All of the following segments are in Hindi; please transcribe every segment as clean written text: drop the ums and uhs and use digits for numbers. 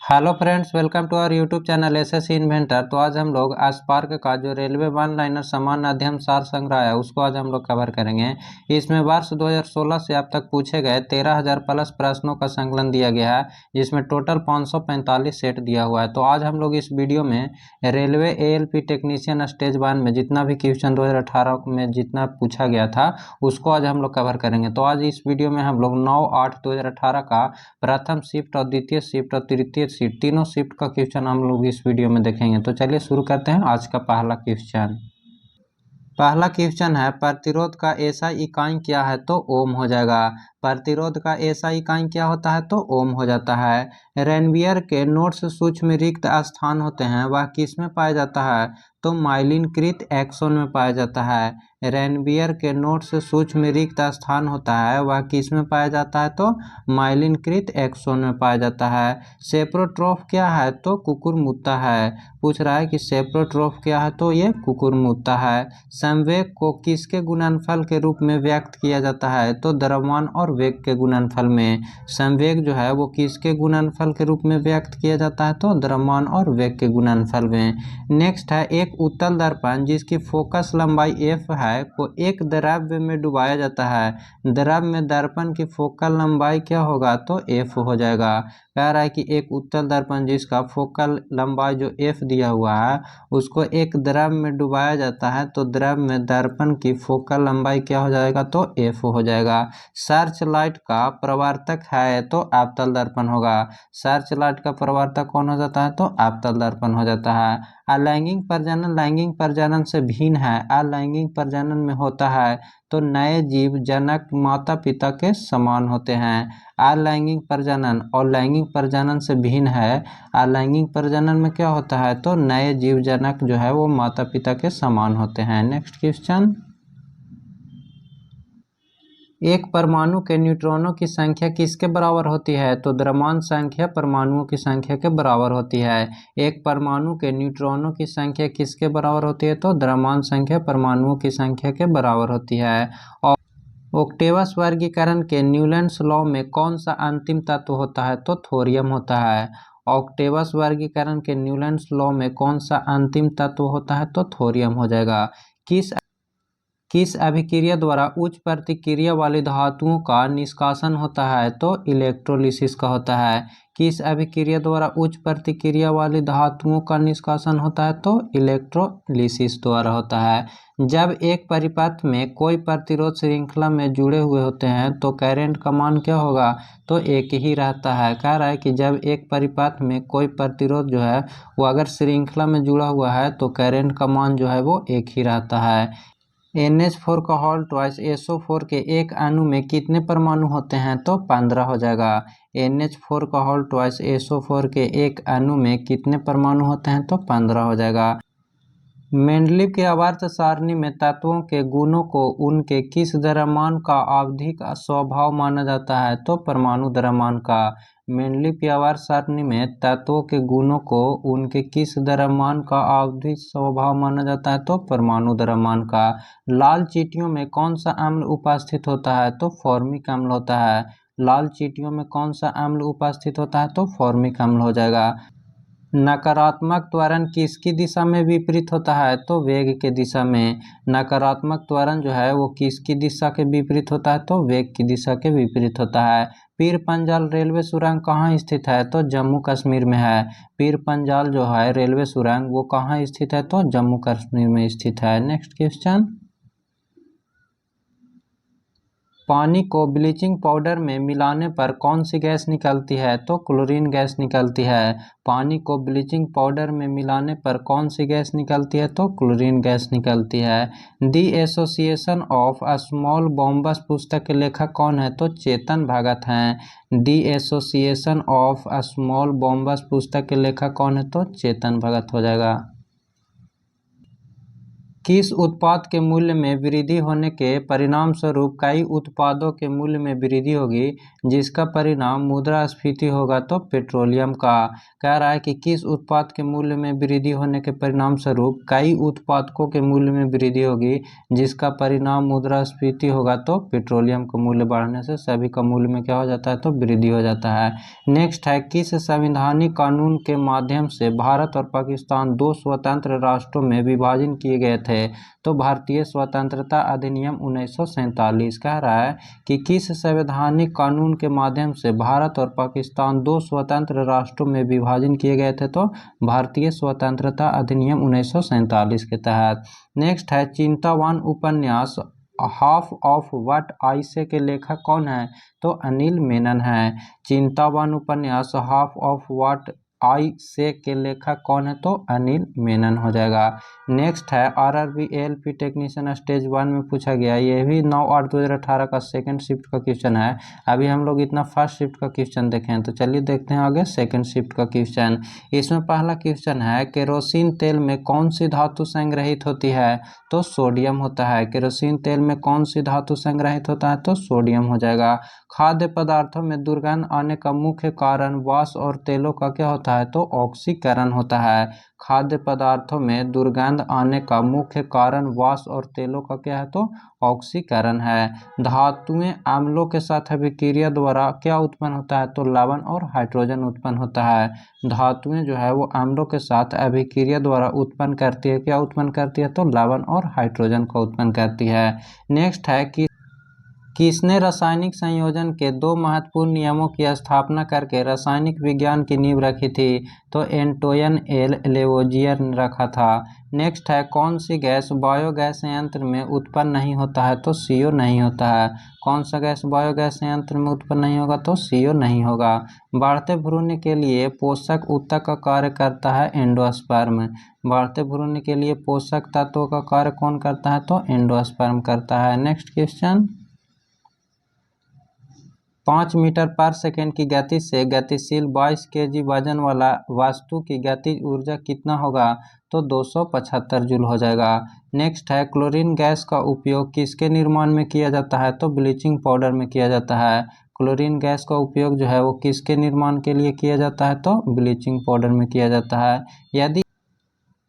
Hello friends, welcome to our YouTube channel SSC Inventor. तो आज हम लोग स्पार्क का जो रेलवे वन लाइनर सामान्य अध्ययन सार संग्रह है उसको आज हम लोग कवर करेंगे। इसमें वर्ष 2016 से अब तक पूछे गए 13,000 प्लस प्रश्नों का संकलन दिया गया है, जिसमें टोटल 545 सेट दिया हुआ है। तो आज हम लोग इस वीडियो में रेलवे एएलपी टेक्नीशियन स्टेज 1 में जितना भी क्वेश्चन 2018 में जितना पूछा गया था उसको आज हम लोग कवर करेंगे। तो आज इस वीडियो में हम लोग 9/8/2018 का प्रथम शिफ्ट और द्वितीय शिफ्ट और तृतीय शिफ्ट तीनों शिफ्ट का क्वेश्चन हम लोग इस वीडियो में देखेंगे। तो चलिए शुरू करते हैं आज का पहला क्वेश्चन। पहला क्वेश्चन है, प्रतिरोध का एसआई इकाई क्या है? तो ओम हो जाएगा। प्रतिरोध का एसआई इकाई क्या होता है? तो ओम हो जाता है। रेनवियर के नोड्स सूक्ष्म रिक्त स्थान होते हैं, वह किस में पाया जाता है? तो माइलिनकृत एक्सोन में पाया जाता है। रेनवियर के नोड्स सूक्ष्म रिक्त स्थान होता है, वह किस में पाया जाता है? तो माइलिनकृत एक्सोन में पाया जाता है। सेप्रोट्रोफ क्या है? तो कुकुरमुत्ता है। पूछ रहा है कि सेप्रोट्रोफ क्या है? तो ये कुकुरमुत्ता है। संवेग को किसके गुणनफल के रूप में व्यक्त किया जाता है? तो द्रव्यमान और वेग के गुणनफल में। संवेग जो है वो किसके गुणनफल के रूप में व्यक्त किया जाता है? तो द्रव्यमान और वेग के गुणनफल में। नेक्स्ट है, एक उत्तल दर्पण जिसकी फोकस लंबाई f है को एक द्रव्य में डुबाया जाता है। द्रव्य में दर्पण की फोकल लंबाई क्या होगा? तो f हो जाएगा। कह रहा है कि एक उत्तल दर्पण जिसका फोकल लंबाई जो f दिया हुआ है उसको एक द्रव्य में डुबाया जाता है, तो द्रव्य में दर्पण की फोकल लंबाई क्या हो जाएगा? तो f हो जाएगा। सर्च लाइट का प्रवर्तक है तो अवतल दर्पण होगा। सर्च लाइट का प्रवर्तक कौन हो जाता है? तो अवतल दर्पण हो जाता है। अलैंगिक प्रजनन लैंगिक प्रजनन से भिन्न है। अलैंगिक प्रजनन में होता है तो नए जीव जनक माता पिता के समान होते हैं। अलैंगिक प्रजनन और लैंगिक प्रजनन से भिन्न है। अलैंगिक प्रजनन में क्या होता है? तो नए जीव जनक जो है वो माता पिता के समान होते हैं। नेक्स्ट क्वेश्चन, एक परमाणु के न्यूट्रॉनों की संख्या किसके बराबर होती है? तो द्रव्यमान संख्या परमाणुओं की संख्या के बराबर होती है। एक परमाणु के न्यूट्रॉनों की संख्या किसके बराबर होती है? तो द्रव्यमान संख्या परमाणुओं की संख्या के बराबर होती है। और ओक्टेवस वर्गीकरण के न्यूलैंड्स लॉ में कौन सा अंतिम तत्व होता है? तो थोरियम होता है। ऑक्टेवस वर्गीकरण के न्यूलैंड्स लॉ में कौन सा अंतिम तत्व होता है? तो थोरियम हो जाएगा। किस अभिक्रिया द्वारा उच्च प्रतिक्रिया वाली धातुओं का निष्कासन होता है? तो इलेक्ट्रोलिसिस का होता है। किस अभिक्रिया द्वारा उच्च प्रतिक्रिया वाली धातुओं का निष्कासन होता है? तो इलेक्ट्रोलिसिस द्वारा होता है। जब एक परिपथ में कोई प्रतिरोध श्रृंखला में जुड़े हुए होते हैं तो करंट का मान क्या होगा? तो एक ही रहता है। कह रहा है कि जब एक परिपथ में कोई प्रतिरोध जो है वो अगर श्रृंखला में जुड़ा हुआ है तो करंट का मान जो है वो एक ही रहता है। NH4 का होल ट्वाइस SO4 के एक अणु में कितने परमाणु होते हैं? तो 15 हो जाएगा। NH4 का होल ट्वाइस SO4 के एक अणु में कितने परमाणु होते हैं? तो 15 हो जाएगा। मेंडलीव के आवर्त सारणी में तत्वों के गुणों को उनके किस द्रव्यमान का आवधिक स्वभाव माना जाता है? तो परमाणु द्रव्यमान का। मेंडलीव की आवर्त सारणी में तत्वों के गुणों को उनके किस द्रव्यमान का आवधिक स्वभाव माना जाता है? तो परमाणु द्रव्यमान का। लाल चींटियों में कौन सा अम्ल उपस्थित होता है? तो फॉर्मिक अम्ल होता है। लाल चींटियों में कौन सा अम्ल उपस्थित होता है? तो फॉर्मिक अम्ल हो जाएगा। नकारात्मक त्वरण किसकी दिशा में विपरीत होता है? तो वेग के दिशा में। नकारात्मक त्वरण जो है वो किसकी दिशा के विपरीत होता है? तो वेग की दिशा के विपरीत होता है। पीर पंजाल रेलवे सुरंग कहाँ स्थित है? तो जम्मू कश्मीर में है। पीर पंजाल जो है रेलवे सुरंग वो कहाँ स्थित है? तो जम्मू कश्मीर में स्थित है। नेक्स्ट क्वेश्चन, पानी को ब्लीचिंग पाउडर में मिलाने पर कौन सी गैस निकलती है? तो क्लोरीन गैस निकलती है। पानी को ब्लीचिंग पाउडर में मिलाने पर कौन सी गैस निकलती है? तो क्लोरीन गैस निकलती है। दी एसोसिएशन ऑफ स्मॉल बॉम्बस पुस्तक के लेखक कौन है? तो चेतन भगत हैं। दी एसोसिएशन ऑफ स्मॉल बॉम्बस पुस्तक के लेखक कौन है? तो चेतन भगत हो जाएगा। किस उत्पाद के मूल्य में वृद्धि होने के परिणाम स्वरूप कई उत्पादों के मूल्य में वृद्धि होगी, जिसका परिणाम मुद्रास्फीति होगा? तो पेट्रोलियम का। कह रहा है कि किस उत्पाद के मूल्य में वृद्धि होने के परिणाम स्वरूप कई उत्पादों के मूल्य में वृद्धि होगी, जिसका परिणाम मुद्रास्फीति होगा? तो पेट्रोलियम का मूल्य बढ़ने से सभी का मूल्य में क्या हो जाता है? तो वृद्धि हो जाता है। नेक्स्ट है, किस संवैधानिक कानून के माध्यम से भारत और पाकिस्तान दो स्वतंत्र राष्ट्रों में विभाजन किए गए थे? तो भारतीय स्वतंत्रता अधिनियम 1947 कह रहा है कि किस संवैधानिक कानून के माध्यम से भारत और पाकिस्तान दो स्वतंत्र राष्ट्रों में विभाजन किए गए थे? तो भारतीय स्वतंत्रता अधिनियम 1947 के तहत। नेक्स्ट है, चिंतावान उपन्यास हाफ ऑफ व्हाट आई से के लेखक कौन है? तो अनिल मेनन है। चिंतावान उपन्यास हाफ ऑफ व्हाट आई से के लेखक कौन है? तो अनिल मेनन हो जाएगा। नेक्स्ट है, आरआरबी एएलपी टेक्नीशियन स्टेज 1 में पूछा गया, ये भी 9/8/2018 का सेकंड शिफ्ट का क्वेश्चन है। अभी हम लोग इतना फर्स्ट शिफ्ट का क्वेश्चन देखे हैं, तो चलिए देखते हैं आगे सेकंड शिफ्ट का क्वेश्चन। इसमें पहला क्वेश्चन है, केरोसिन तेल में कौन सी धातु संग्रहित होती है? तो सोडियम होता है। केरोसिन तेल में कौन सी धातु संग्रहित होता है? तो सोडियम हो जाएगा। खाद्य पदार्थों में दुर्गंध आने का मुख्य कारण वाष्प और तेलों का क्या होता है? तो ऑक्सीकरण होता है। खाद्य पदार्थों में दुर्गंध आने का मुख्य कारण वाष्प और तेलों का क्या है? तो ऑक्सीकरण है। धातुएं अम्लों के साथ अभिक्रिया द्वारा क्या उत्पन्न होता है? तो लवण और हाइड्रोजन उत्पन्न होता है। धातुएं जो है वो अम्लों के साथ अभिक्रिया द्वारा उत्पन्न करती है, क्या उत्पन्न करती है? तो लवण और हाइड्रोजन को उत्पन्न करती है। नेक्स्ट है कि किसने रासायनिक संयोजन के दो महत्वपूर्ण नियमों की स्थापना करके रासायनिक विज्ञान की नींव रखी थी? तो एंटोइन एल लेवोजियर ने रखा था। नेक्स्ट है, कौन सी गैस बायोगैस संयंत्र में उत्पन्न नहीं होता है? तो CO नहीं होता है। कौन सा गैस बायोगैस संयंत्र में उत्पन्न नहीं होगा? तो CO नहीं होगा। बढ़ते भ्रूण के लिए पोषक ऊतक का कार्य करता है एंडोस्पर्म। बढ़ते भ्रूण के लिए पोषक तत्वों का कार्य कौन करता है? तो एंडोस्पर्म करता है। नेक्स्ट क्वेश्चन, 5 मीटर पर सेकेंड की गति से गतिशील 22 kg वजन वाला वस्तु की गतिज ऊर्जा कितना होगा? तो 275 जूल हो जाएगा। नेक्स्ट है, क्लोरीन गैस का उपयोग किसके निर्माण में किया जाता है? तो ब्लीचिंग पाउडर में किया जाता है। क्लोरीन गैस का उपयोग जो है वो किसके निर्माण के लिए किया जाता है? तो ब्लीचिंग पाउडर में किया जाता है।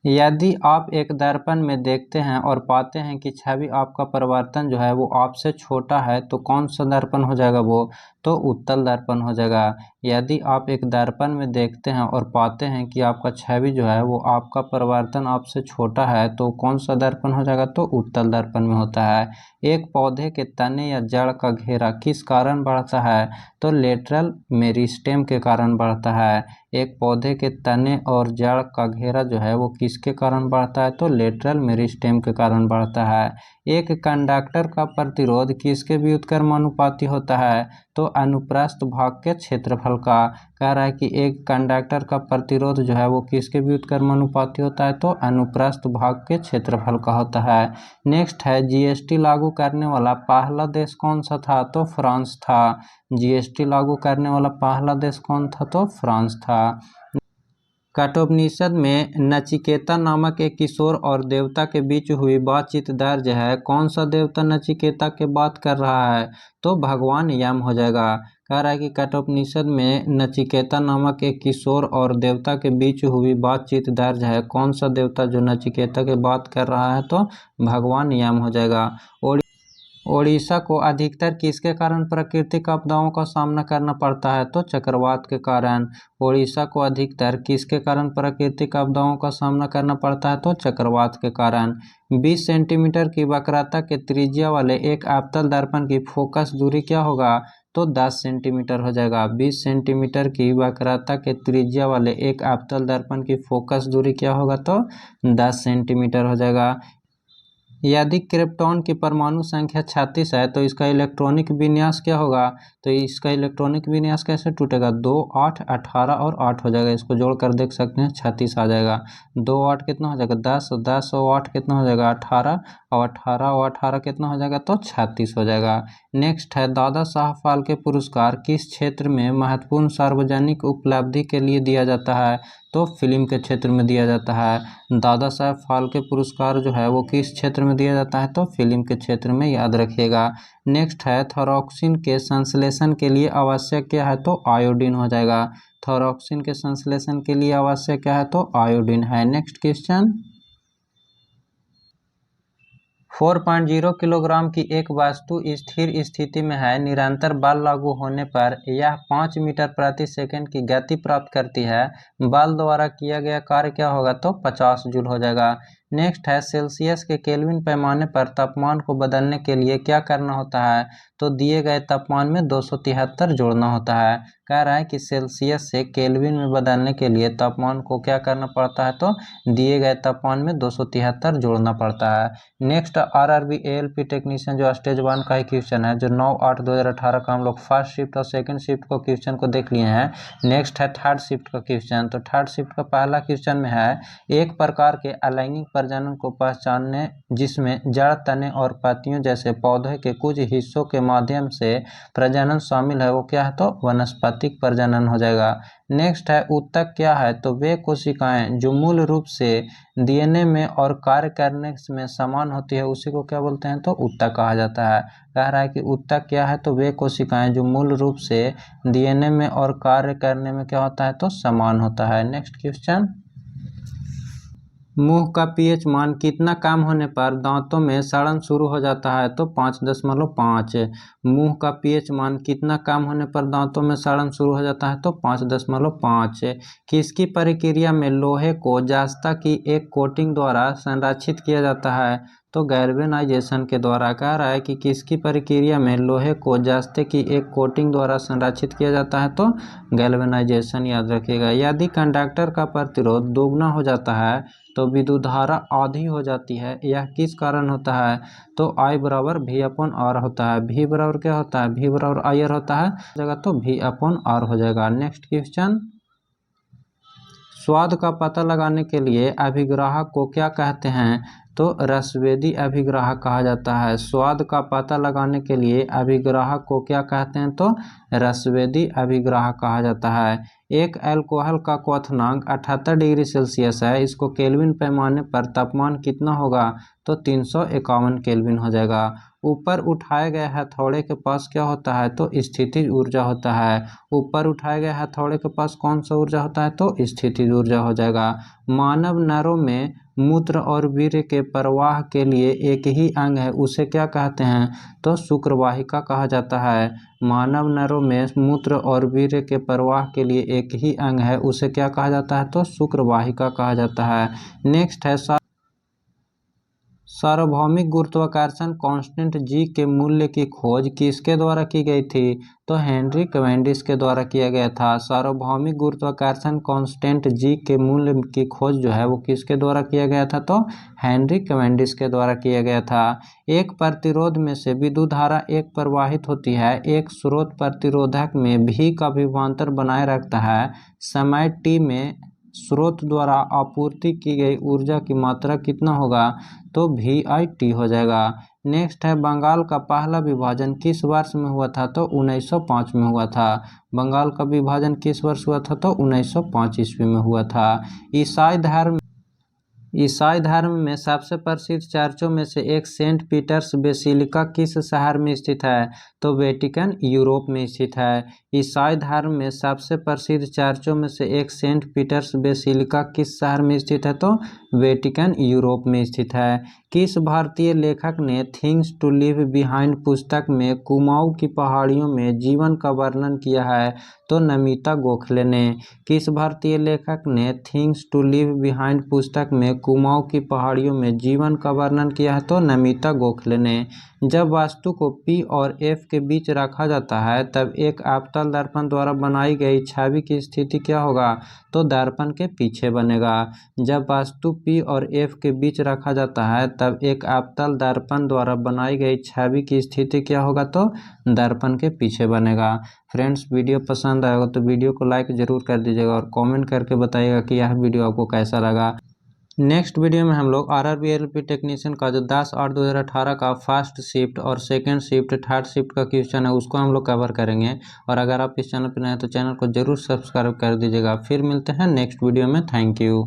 यदि आप एक दर्पण में देखते हैं और पाते हैं कि छवि आपका परिवर्तन जो है वो आपसे छोटा है, तो कौन सा दर्पण हो जाएगा वो? तो उत्तल दर्पण हो जाएगा। यदि आप एक दर्पण में देखते हैं और पाते हैं कि आपका छवि जो है वो आपका परिवर्तन आपसे छोटा है, तो कौन सा दर्पण हो जाएगा? तो उत्तल दर्पण में होता है। एक पौधे के तने या जड़ का घेरा किस कारण बढ़ता है? तो लेटरल मेरिस्टेम के कारण बढ़ता है। एक पौधे के तने और जड़ का घेरा जो है वो किसके कारण बढ़ता है? तो लेटरल मेरिस्टेम के कारण बढ़ता है। एक कंडक्टर का प्रतिरोध किसके व्युत्क्रमानुपाती होता है? तो अनुप्रस्थ भाग के क्षेत्रफल का। कह रहा है कि एक कंडक्टर का प्रतिरोध जो है वो किसके व्युत्क्रमानुपाती होता है? तो अनुप्रस्थ भाग के क्षेत्रफल का होता है। नेक्स्ट है, GST लागू करने वाला पहला देश कौन सा था? तो फ्रांस था। GST लागू करने वाला पहला देश कौन था? तो फ्रांस था। कठोपनिषद में नचिकेता नामक एक किशोर और देवता के बीच हुई बातचीत दर्ज है। कौन सा देवता नचिकेता के बात कर रहा है? तो भगवान यम हो जाएगा। कह रहा है कि कठोपनिषद में नचिकेता नामक एक किशोर और देवता के बीच हुई बातचीत दर्ज है। कौन सा देवता जो नचिकेता के बात कर रहा है? तो भगवान यम हो जाएगा। ओडिशा को अधिकतर किसके कारण प्राकृतिक आपदाओं का सामना करना पड़ता है? तो चक्रवात के कारण। ओडिशा को अधिकतर किसके कारण प्राकृतिक आपदाओं का सामना करना पड़ता है? तो चक्रवात के कारण। 20 सेंटीमीटर की वक्रता के त्रिज्या वाले एक अवतल दर्पण की फोकस दूरी क्या होगा? तो 10 सेंटीमीटर हो जाएगा। 20 सेंटीमीटर की वक्रता के त्रिज्या वाले एक अवतल दर्पण की फोकस दूरी क्या होगा? तो 10 सेंटीमीटर हो जाएगा। यदि क्रिप्टॉन की परमाणु संख्या 36 है, तो इसका इलेक्ट्रॉनिक विन्यास क्या होगा? तो इसका इलेक्ट्रॉनिक विन्यास कैसे टूटेगा? 2, 8, 18 और 8 हो जाएगा। इसको जोड़कर देख सकते हैं, 36 आ जाएगा। 2, 8 कितना हो जाएगा? 10, 10 और 8 कितना हो जाएगा? 18 और 18 कितना हो जाएगा तो 36 हो जाएगा। नेक्स्ट है दादा साहब फाल्के पुरस्कार किस क्षेत्र में महत्वपूर्ण सार्वजनिक उपलब्धि के लिए दिया जाता है, तो फिल्म के क्षेत्र में दिया जाता है। दादा साहब फाल्के पुरस्कार जो है वो किस क्षेत्र में दिया जाता है, तो फिल्म के क्षेत्र में, याद रखिएगा। नेक्स्ट है थोरॉक्सिन के संश्लेषण के लिए आवश्यक क्या है, तो आयोडीन हो जाएगा। थोरॉक्सिन के संश्लेषण के लिए आवश्यक क्या है, तो आयोडीन है। नेक्स्ट क्वेश्चन, 4.0 किलोग्राम की एक वस्तु स्थिर स्थिति में है, निरंतर बल लागू होने पर यह 5 मीटर प्रति सेकंड की गति प्राप्त करती है। बल द्वारा किया गया कार्य क्या होगा, तो 50 जूल हो जाएगा। नेक्स्ट है सेल्सियस के केल्विन पैमाने पर तापमान को बदलने के लिए क्या करना होता है, तो दिए गए तापमान में 273 जोड़ना होता है। कह रहा है कि सेल्सियस से केल्विन में बदलने के लिए तापमान को क्या करना पड़ता है, तो दिए गए तापमान में 273 जोड़ना पड़ता है। नेक्स्ट आरआरबी एएलपी टेक्नीशियन जो स्टेज 1 का ही क्वेश्चन है, जो 9/8/2018 का हम लोग फर्स्ट शिफ्ट और सेकंड शिफ्ट को क्वेश्चन को देख लिए हैं। नेक्स्ट है थर्ड शिफ्ट का क्वेश्चन। तो थर्ड शिफ्ट का पहला क्वेश्चन में है, एक प्रकार के अलैंगिक प्रजनन को पहचानने जिसमें जड़, तने और पत्तियों जैसे पौधे के कुछ हिस्सों के माध्यम से प्रजनन शामिल है, वो क्या है, तो वनस्पतिक प्रजनन हो जाएगा। नेक्स्ट है उत्तक क्या है, तो वे कोशिकाएं जो मूल रूप से डीएनए में और कार्य करने में समान होती है उसी को क्या बोलते हैं, तो उत्तक कहा जाता है। कह रहा है कि उत्तक क्या है, तो वे कोशिकाएं जो मूल रूप से डीएनए में और कार्य करने में क्या होता है, तो समान होता है। नेक्स्ट क्वेश्चन, मुंह का पीएच मान कितना कम होने पर दांतों में सड़न शुरू हो जाता है, तो 5.5। मुंह का पीएच मान कितना कम होने पर दांतों में सड़न शुरू हो जाता है, तो 5.5। किसकी प्रक्रिया में लोहे को जस्ता की एक कोटिंग द्वारा संरक्षित किया जाता है, तो गैल्वेनाइजेशन के द्वारा। कह रहा है कि किसकी प्रक्रिया में लोहे को जस्ते की एक कोटिंग द्वारा संरक्षित किया जाता है, तो गैल्वेनाइजेशन, याद रखिएगा। यदि कंडक्टर का प्रतिरोध दोगुना हो जाता है तो विद्युत धारा आधी हो जाती है, यह किस कारण होता है, तो I बराबर V/R होता है। V बराबर क्या होता है, V बराबर IR होता है जगह, तो V/R हो जाएगा। नेक्स्ट क्वेश्चन, स्वाद का पता लगाने के लिए अभिग्राहक को क्या कहते हैं, तो रसवेदी अभिग्राहक कहा जाता है। स्वाद का पता लगाने के लिए अभिग्राहक को क्या कहते हैं, तो रसवेदी अभिग्राहक कहा जाता है। एक अल्कोहल का क्वथनांक 78 डिग्री सेल्सियस है, इसको केल्विन पैमाने पर तापमान कितना होगा, तो 351 केल्विन हो जाएगा। ऊपर उठाए गए हथौड़े के पास क्या होता है, तो स्थितिज ऊर्जा होता है। ऊपर उठाए गए हथौड़े के पास कौन सा ऊर्जा होता है, तो स्थितिज ऊर्जा हो जाएगा। मानव नरों में मूत्र और वीर्य के प्रवाह के लिए एक ही अंग है, उसे क्या कहते हैं, तो शुक्रवाहिका कहा जाता है। मानव नरों में मूत्र और वीर्य के प्रवाह के लिए एक ही अंग है, उसे क्या कहा जाता है, तो शुक्रवाहिका कहा जाता है। नेक्स्ट है सार्वभौमिक गुरुत्वाकर्षण कांस्टेंट G के मूल्य की खोज किसके द्वारा की गई थी, तो हेनरी कैवेंडिश के द्वारा किया गया था। सार्वभौमिक गुरुत्वाकर्षण कांस्टेंट G के मूल्य की खोज जो है वो किसके द्वारा किया गया था, तो हेनरी कैवेंडिश के द्वारा किया गया था। एक प्रतिरोध में से विद्युत धारा एक प्रवाहित होती है, एक स्रोत प्रतिरोधक में V का विभवांतर बनाए रखता है। समय T में स्रोत द्वारा आपूर्ति की गई ऊर्जा की मात्रा कितना होगा, तो VIT हो जाएगा। नेक्स्ट है बंगाल का पहला विभाजन किस वर्ष में हुआ था, तो 1905 में हुआ था। बंगाल का विभाजन किस वर्ष हुआ था, तो 1905 ईस्वी में हुआ था। ईसाई धर्म में सबसे प्रसिद्ध चर्चों में से एक सेंट पीटर्स बेसिलिका किस शहर में स्थित है, तो वेटिकन यूरोप में स्थित है। ईसाई धर्म में सबसे प्रसिद्ध चर्चों में से एक सेंट पीटर्स बेसिलिका किस शहर में स्थित है, तो वेटिकन यूरोप में स्थित है। किस भारतीय लेखक ने थिंग्स टू लीव बिहाइंड पुस्तक में कुमाऊं की पहाड़ियों में जीवन का वर्णन किया है, तो नमिता गोखले ने। किस भारतीय लेखक ने थिंग्स टू लीव बिहाइंड पुस्तक में कुमाऊं की पहाड़ियों में जीवन का वर्णन किया है, तो नमिता गोखले ने। जब वस्तु को P और F के बीच रखा जाता है तब एक अवतल दर्पण द्वारा बनाई गई छवि की स्थिति क्या होगा, तो दर्पण के पीछे बनेगा। जब वस्तु P और F के बीच रखा जाता है तब एक अवतल दर्पण द्वारा बनाई गई छवि की स्थिति क्या होगा, तो दर्पण के पीछे बनेगा। फ्रेंड्स, वीडियो पसंद आएगा तो वीडियो को लाइक ज़रूर कर दीजिएगा और कमेंट करके बताइएगा कि यह वीडियो आपको कैसा लगा। नेक्स्ट वीडियो में हम लोग RRB LP टेक्नीशियन का जो 10/8/2018 का फर्स्ट शिफ्ट और सेकंड शिफ्ट थर्ड शिफ्ट का क्वेश्चन है उसको हम लोग कवर करेंगे। और अगर आप इस चैनल पर नए हैं तो चैनल को जरूर सब्सक्राइब कर दीजिएगा। फिर मिलते हैं नेक्स्ट वीडियो में। Thank you.